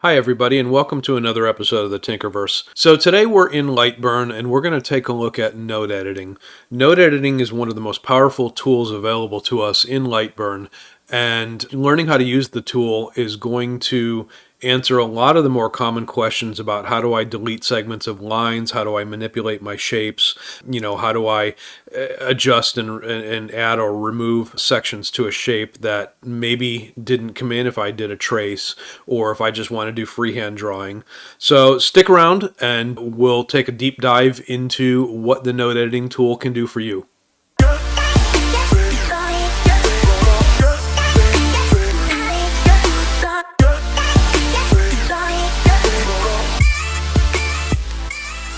Hi, everybody, and welcome to another episode of the Tinkerverse. So today we're in Lightburn, and we're going to take a look at node editing. Node editing is one of the most powerful tools available to us in Lightburn, and learning how to use the tool is going to answer a lot of the more common questions about how do I delete segments of lines, how do I manipulate my shapes, how do I adjust and add or remove sections to a shape that maybe didn't come in if I did a trace or if I just want to do freehand drawing. So stick around and we'll take a deep dive into what the node editing tool can do for you.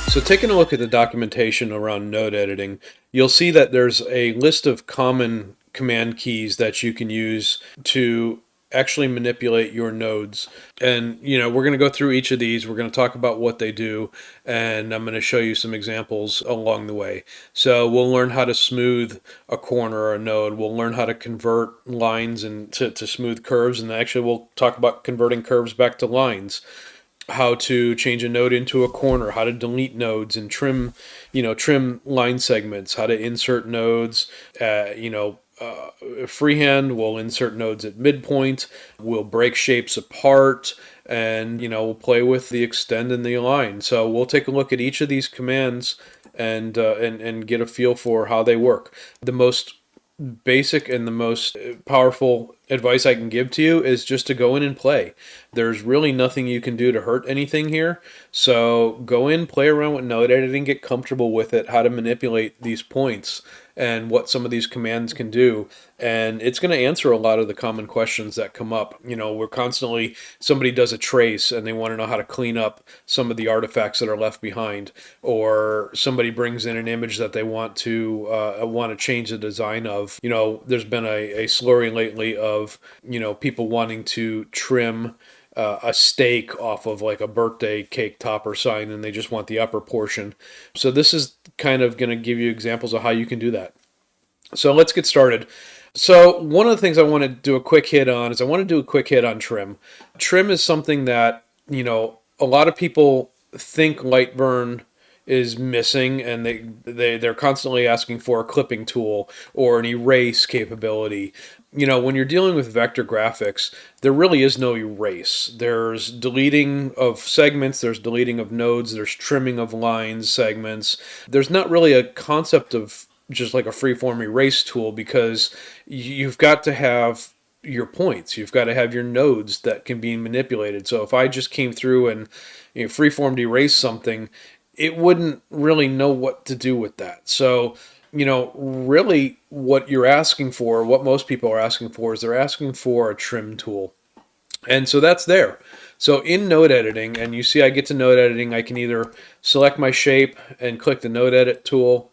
So taking a look at the documentation around node editing, you'll see that there's a list of common command keys that you can use to actually manipulate your nodes. And, we're going to go through each of these. We're going to talk about what they do, and I'm going to show you some examples along the way. So we'll learn how to smooth a corner or a node. We'll learn how to convert lines to smooth curves, and actually we'll talk about converting curves back to lines, how to change a node into a corner, how to delete nodes and trim line segments, how to insert nodes, freehand. We'll insert nodes at midpoint. We'll break shapes apart, and we'll play with the extend and the align. So we'll take a look at each of these commands and get a feel for how they work. The most basic and the most powerful advice I can give to you is just to go in and play. There's really nothing you can do to hurt anything here. So go in, play around with node editing, get comfortable with it, how to manipulate these points and what some of these commands can do. And it's going to answer a lot of the common questions that come up. We're constantly, somebody does a trace and they want to know how to clean up some of the artifacts that are left behind, or somebody brings in an image that they want to change the design of. There's been a slurry lately of, people wanting to trim a steak off of like a birthday cake topper sign, and they just want the upper portion. So this is kind of going to give you examples of how you can do that. So let's get started. So one of the things I want to do a quick hit on is I want to do a quick hit on trim. Trim is something that, a lot of people think Lightburn is missing, and they're constantly asking for a clipping tool or an erase capability. When you're dealing with vector graphics, there really is no erase. There's deleting of segments, there's deleting of nodes, there's trimming of lines, segments. There's not really a concept of just like a freeform erase tool, because you've got to have your points. You've got to have your nodes that can be manipulated. So if I just came through and freeform erase something, it wouldn't really know what to do with that. So, really what you're asking for, what most people are asking for, is they're asking for a trim tool. And so that's there. So in node editing, and you see I get to node editing, I can either select my shape and click the node edit tool,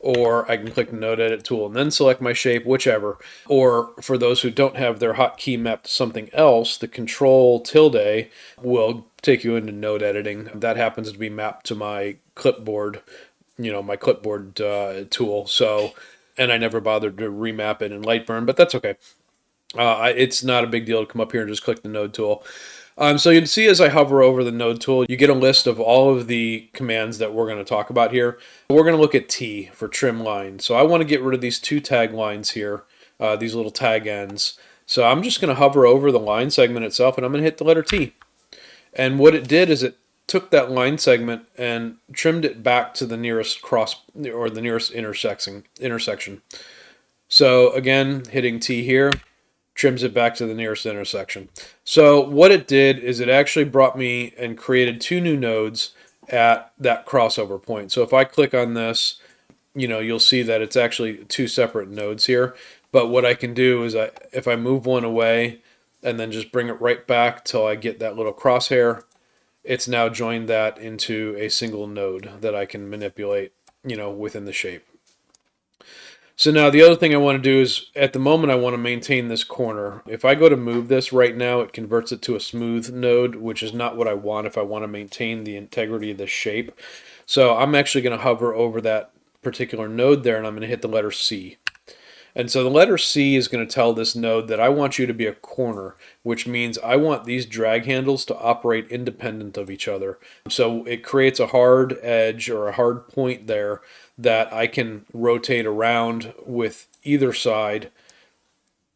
or I can click the node edit tool and then select my shape, whichever. Or for those who don't have their hotkey mapped to something else, the control tilde will take you into node editing. That happens to be mapped to my clipboard, my clipboard tool. So, and I never bothered to remap it in Lightburn, but that's okay. It's not a big deal to come up here and just click the node tool. So you can see as I hover over the node tool, you get a list of all of the commands that we're going to talk about here. We're going to look at T for trim line. So I want to get rid of these two tag lines here, these little tag ends. So I'm just going to hover over the line segment itself, and I'm going to hit the letter T. And what it did is it took that line segment and trimmed it back to the nearest cross, or the nearest intersection. So again, hitting T here trims it back to the nearest intersection. So what it did is it actually brought me and created two new nodes at that crossover point. So if I click on this, you'll see that it's actually two separate nodes here. But what I can do is if I move one away and then just bring it right back till I get that little crosshair, it's now joined that into a single node that I can manipulate, within the shape. So now the other thing I want to do is, at the moment, I want to maintain this corner. If I go to move this right now, it converts it to a smooth node, which is not what I want if I want to maintain the integrity of the shape. So I'm actually going to hover over that particular node there, and I'm going to hit the letter C. And so the letter C is going to tell this node that I want you to be a corner, which means I want these drag handles to operate independent of each other. So it creates a hard edge or a hard point there that I can rotate around with either side,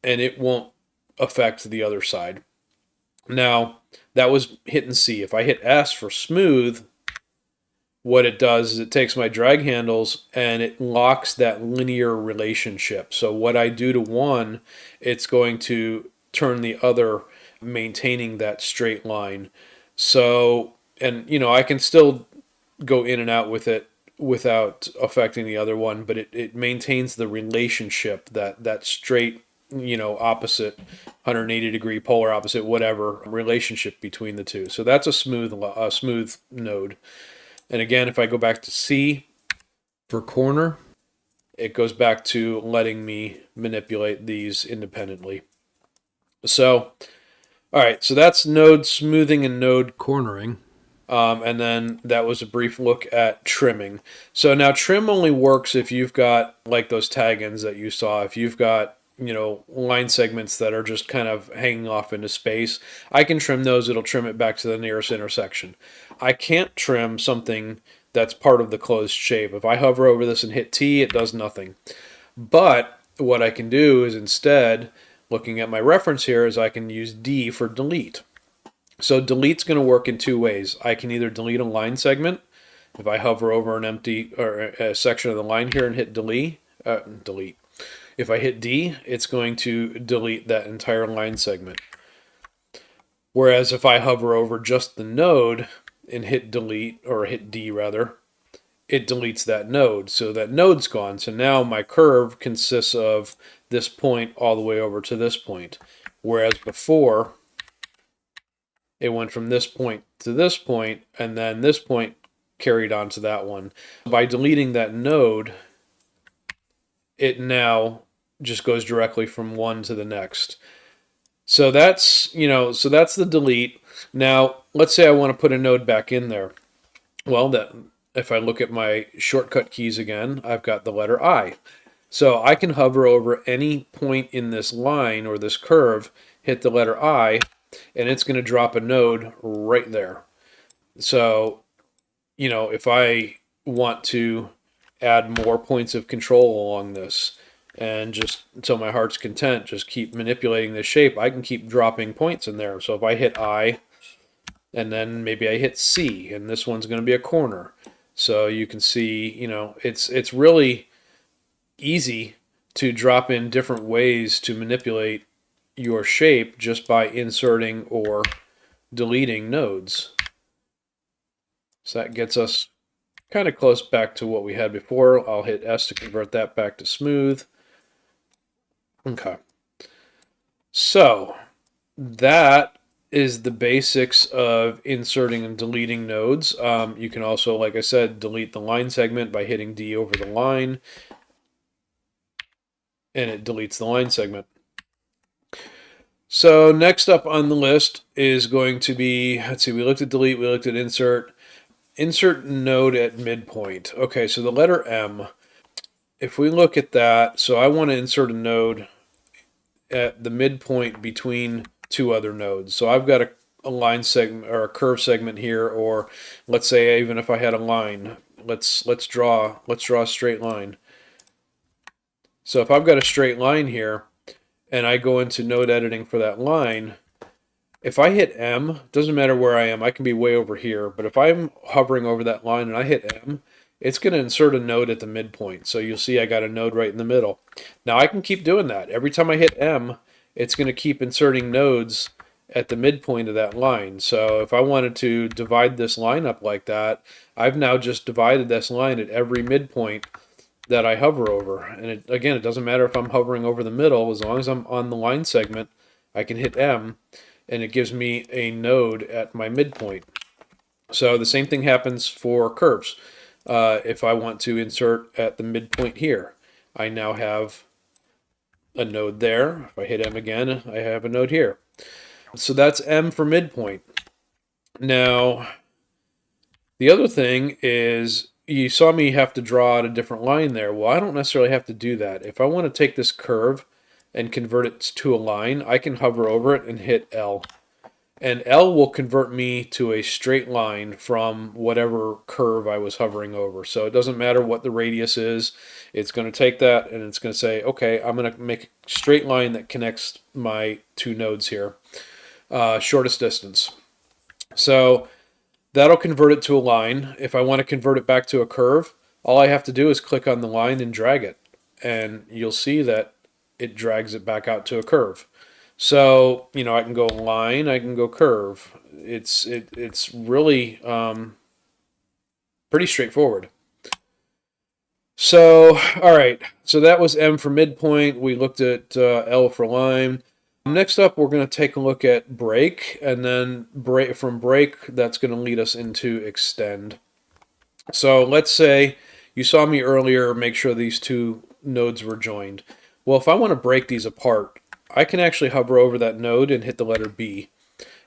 and it won't affect the other side. Now, that was hitting C. If I hit S for smooth, what it does is it takes my drag handles and it locks that linear relationship. So what I do to one, it's going to turn the other, maintaining that straight line. So, and I can still go in and out with it without affecting the other one, but it maintains the relationship, that straight, opposite, 180 degree, polar opposite, whatever relationship between the two. So that's a smooth node. And again, if I go back to C for corner, it goes back to letting me manipulate these independently. So, all right, so that's node smoothing and node cornering. And then that was a brief look at trimming. So now trim only works if you've got, like those tag ends that you saw, if you've got, line segments that are just kind of hanging off into space. I can trim those. It'll trim it back to the nearest intersection. I can't trim something that's part of the closed shape. If I hover over this and hit T, it does nothing. But what I can do is instead, looking at my reference here, is I can use D for delete. So delete's going to work in two ways. I can either delete a line segment. If I hover over an empty or a section of the line here and hit delete. If I hit D, it's going to delete that entire line segment. Whereas if I hover over just the node and hit delete, or hit D rather, it deletes that node. So that node's gone. So now my curve consists of this point all the way over to this point. Whereas before, it went from this point to this point, and then this point carried on to that one. By deleting that node, it now just goes directly from one to the next. So that's the delete. Now, let's say I want to put a node back in there. Well, if I look at my shortcut keys again, I've got the letter I. So I can hover over any point in this line or this curve, hit the letter I, and it's going to drop a node right there. So, if I want to add more points of control along this, and just until my heart's content, just keep manipulating this shape, I can keep dropping points in there. So if I hit I, and then maybe I hit C, and this one's going to be a corner. So you can see, it's really easy to drop in different ways to manipulate your shape just by inserting or deleting nodes. So that gets us kind of close back to what we had before. I'll hit S to convert that back to smooth. Okay. So that is the basics of inserting and deleting nodes. You can also, like I said, delete the line segment by hitting D over the line, and it deletes the line segment. So next up on the list is going to be, let's see, we looked at delete, we looked at insert. Insert node at midpoint. Okay, so the letter M, if we look at that, so I want to insert a node at the midpoint between two other nodes. So I've got a line segment or a curve segment here, or let's say even if I had a line, let's draw a straight line. So if I've got a straight line here and I go into node editing for that line, if I hit M, doesn't matter where I am, I can be way over here, but if I'm hovering over that line and I hit M, it's going to insert a node at the midpoint. So you'll see I got a node right in the middle. Now I can keep doing that. Every time I hit M, it's going to keep inserting nodes at the midpoint of that line. So if I wanted to divide this line up like that, I've now just divided this line at every midpoint that I hover over. And again, it doesn't matter if I'm hovering over the middle, as long as I'm on the line segment, I can hit M, and it gives me a node at my midpoint. So the same thing happens for curves. If I want to insert at the midpoint here, I now have a node there. If I hit M again, I have a node here. So that's M for midpoint. Now, the other thing is you saw me have to draw out a different line there. Well, I don't necessarily have to do that. If I want to take this curve and convert it to a line, I can hover over it and hit L. And L will convert me to a straight line from whatever curve I was hovering over. So it doesn't matter what the radius is. It's going to take that and it's going to say, okay, I'm going to make a straight line that connects my two nodes here. Shortest distance. So that'll convert it to a line. If I want to convert it back to a curve, all I have to do is click on the line and drag it. And you'll see that it drags it back out to a curve. So, I can go line, I can go curve. It's really pretty straightforward. So, all right. So that was M for midpoint. We looked at L for line. Next up, we're going to take a look at break, and then from break, that's going to lead us into extend. So let's say you saw me earlier make sure these two nodes were joined. Well, if I want to break these apart, I can actually hover over that node and hit the letter B.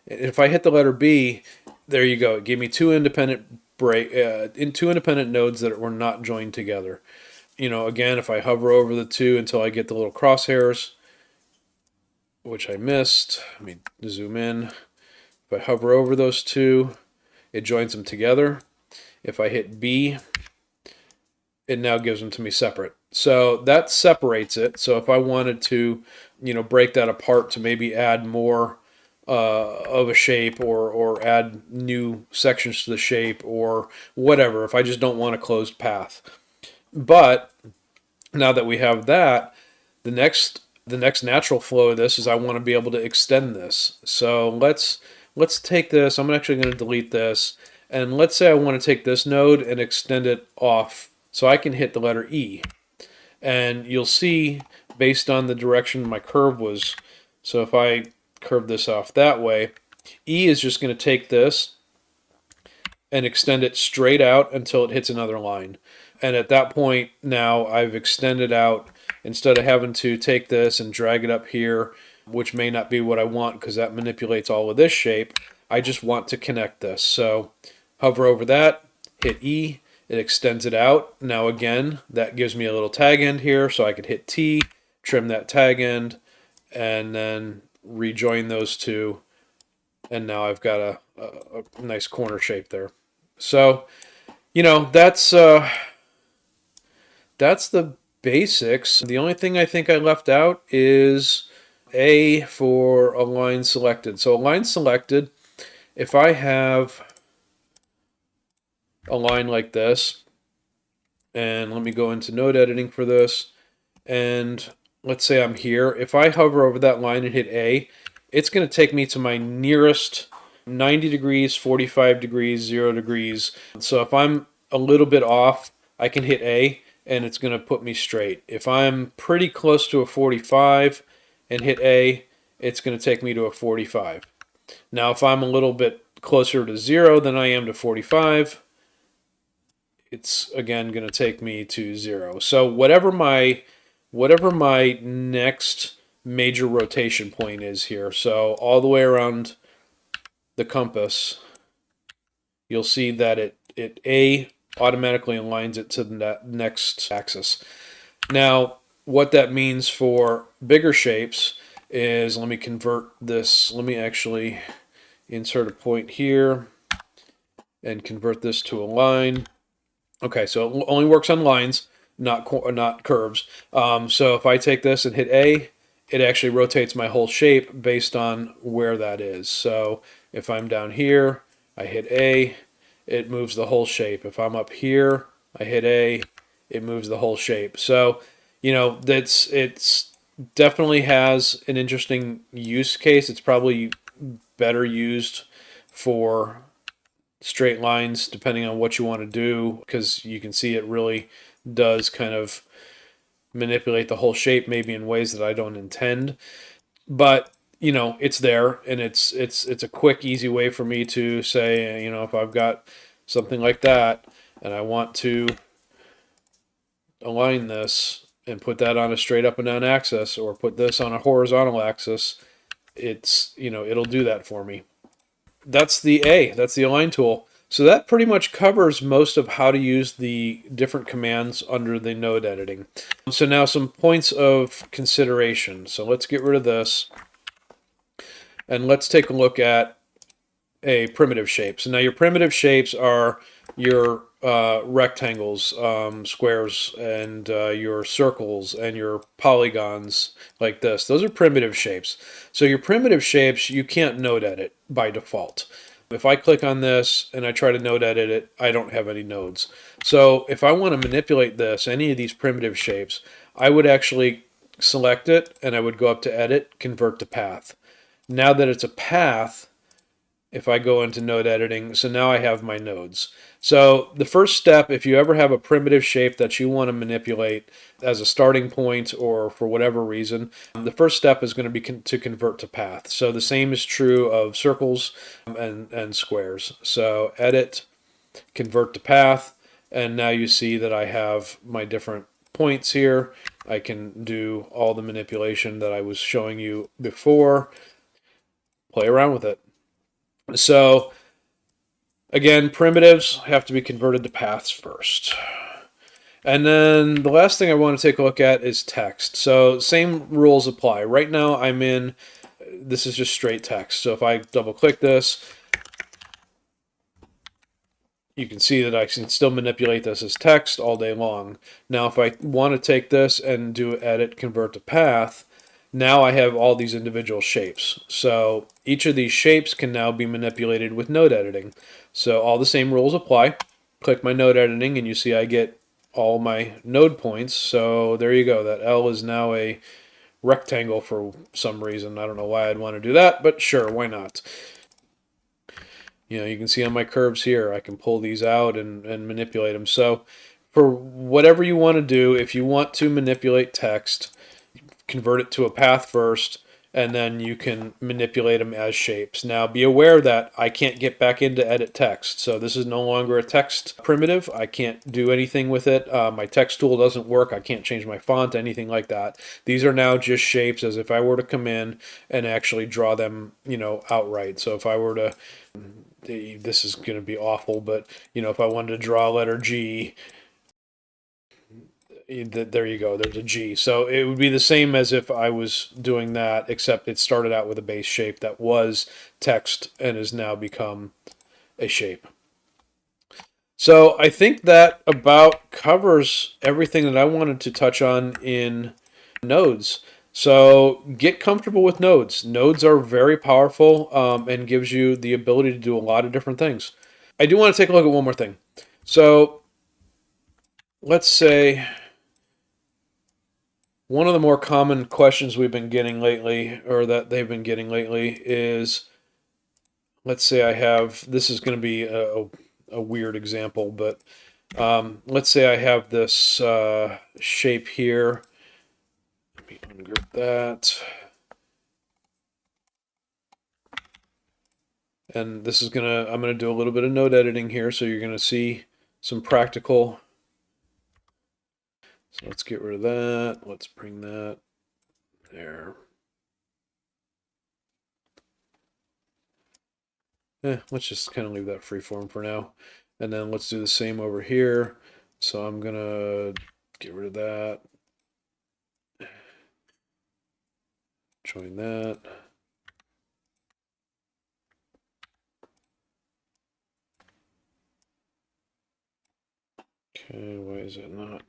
If I hit the letter B, there you go. It gave me two independent nodes that were not joined together. Again, if I hover over the two until I get the little crosshairs, which I missed, let me zoom in. If I hover over those two, it joins them together. If I hit B, it now gives them to me separate. So that separates it. So if I wanted to, break that apart to maybe add more of a shape or add new sections to the shape or whatever, if I just don't want a closed path. But now that we have that, the next natural flow of this is I want to be able to extend this. So let's take this. I'm actually going to delete this. And let's say I want to take this node and extend it off. So I can hit the letter E. And you'll see, based on the direction my curve was, so if I curve this off that way, E is just going to take this and extend it straight out until it hits another line. And at that point, now I've extended out, instead of having to take this and drag it up here, which may not be what I want because that manipulates all of this shape, I just want to connect this. So hover over that, hit E, it extends it out. Now again, that gives me a little tag end here, so I could hit T, trim that tag end, and then rejoin those two, and now I've got a nice corner shape there. So, that's the basics. The only thing I think I left out is A for a line selected. So a line selected, if I have a line like this, and let me go into node editing for this, and let's say I'm here. If I hover over that line and hit A, it's going to take me to my nearest 90 degrees, 45 degrees, 0 degrees. So if I'm a little bit off, I can hit A, and it's going to put me straight. If I'm pretty close to a 45 and hit A, it's going to take me to a 45. Now, if I'm a little bit closer to 0 than I am to 45, it's again going to take me to 0. So whatever my next major rotation point is here, so all the way around the compass, you'll see that it A automatically aligns it to the next axis. Now, what that means for bigger shapes is, let me convert this. Let me actually insert a point here and convert this to a line. Okay, so it only works on lines, not curves. So if I take this and hit A, it actually rotates my whole shape based on where that is. So if I'm down here, I hit A, it moves the whole shape. If I'm up here, I hit A, it moves the whole shape. So, it's definitely has an interesting use case. It's probably better used for straight lines depending on what you want to do, because you can see it really does kind of manipulate the whole shape, maybe in ways that I don't intend. But it's there, and it's a quick, easy way for me to say, if I've got something like that and I want to align this and put that on a straight up and down axis, or put this on a horizontal axis, it'll do that for me. That's the Align tool. So that pretty much covers most of how to use the different commands under the node editing. So now some points of consideration. So let's get rid of this and let's take a look at a primitive shape. So now your primitive shapes are your rectangles, squares, and your circles and your polygons like this. Those are primitive shapes. So your primitive shapes you can't node edit by default. If I click on this and I try to node edit it, I don't have any nodes. So if I want to manipulate this, any of these primitive shapes, I would actually select it and I would go up to edit, convert to path. Now that it's a path, if I go into node editing, so now I have my nodes. So the first step, if you ever have a primitive shape that you want to manipulate as a starting point or for whatever reason, the first step is going to be to convert to path. So the same is true of circles and squares. So edit, convert to path, and now you see that I have my different points here. I can do all the manipulation that I was showing you before. Play around with it. So again, primitives have to be converted to paths first. And then the last thing I want to take a look at is text. So same rules apply. Right now I'm in, this is just straight text. So if I double click this, you can see that I can still manipulate this as text all day long. Now if I want to take this and do edit, convert to path, now I have all these individual shapes. So each of these shapes can now be manipulated with node editing. So all the same rules apply. Click my node editing and you see I get all my node points. So there you go. That L is now a rectangle for some reason. I don't know why I'd want to do that, but sure, why not? You know, you can see on my curves here, I can pull these out and manipulate them. So for whatever you want to do, if you want to manipulate text, convert it to a path first, and then you can manipulate them as shapes. Now be aware that I can't get back into edit text. So this is no longer a text primitive. I can't do anything with it. My text tool doesn't work. I can't change my font, anything like that. These are now just shapes as if I were to come in and actually draw them, you know, outright. So if I were to, this is going to be awful, but you know, if I wanted to draw a letter G, there you go, there's a G. So it would be the same as if I was doing that, except it started out with a base shape that was text and has now become a shape. So I think that about covers everything that I wanted to touch on in nodes. So get comfortable with nodes. Nodes are very powerful and gives you the ability to do a lot of different things. I do want to take a look at one more thing. So let's say one of the more common questions we've been getting lately, or that they've been getting lately, is, let's say I have, this is going to be a weird example, but let's say I have this shape here. Let me ungroup that. And this is I'm gonna do a little bit of node editing here, so you're gonna see some practical. So let's get rid of that. Let's bring that there. Let's just kind of leave that free form for now. And then let's do the same over here. So I'm gonna get rid of that. Join that. Okay, why is it not?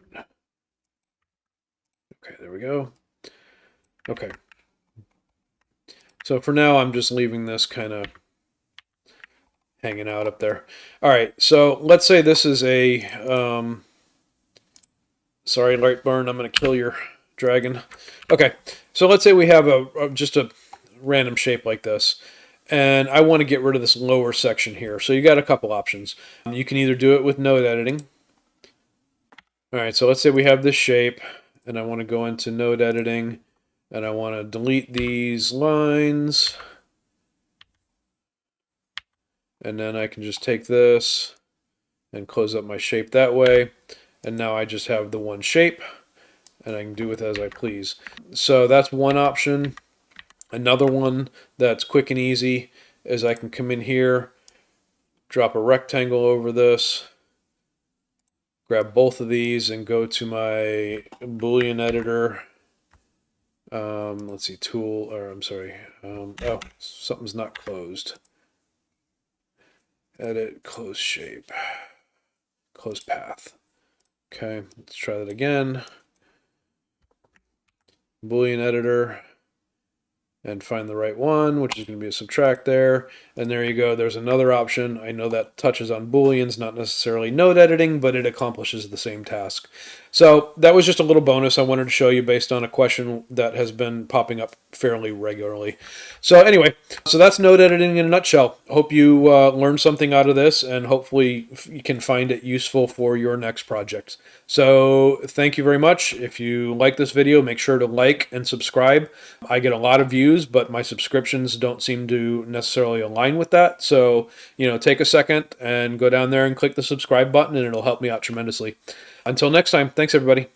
Okay, there we go. Okay. So for now, I'm just leaving this kind of hanging out up there. All right, so let's say this is a, sorry, Lightburn, I'm going to kill your dragon. Okay, so let's say we have just a random shape like this, and I want to get rid of this lower section here. So you got a couple options. You can either do it with node editing. All right, so let's say we have this shape, and I want to go into node editing, and I want to delete these lines. And then I can just take this and close up my shape that way. And now I just have the one shape, and I can do with it as I please. So that's one option. Another one that's quick and easy is I can come in here, drop a rectangle over this, grab both of these and go to my Boolean editor. Let's see, tool, or I'm sorry. Oh, something's not closed. Edit, close shape, close path. Okay, let's try that again. Boolean editor, and find the right one, which is going to be a subtract there. And there you go. There's another option. I know that touches on Booleans, not necessarily node editing, but it accomplishes the same task. So that was just a little bonus I wanted to show you based on a question that has been popping up fairly regularly. So anyway, so that's node editing in a nutshell. Hope you learned something out of this, and hopefully you can find it useful for your next project. So thank you very much. If you like this video, make sure to like and subscribe. I get a lot of views, but my subscriptions don't seem to necessarily align with that. So, take a second and go down there and click the subscribe button, and it'll help me out tremendously. Until next time, thanks everybody.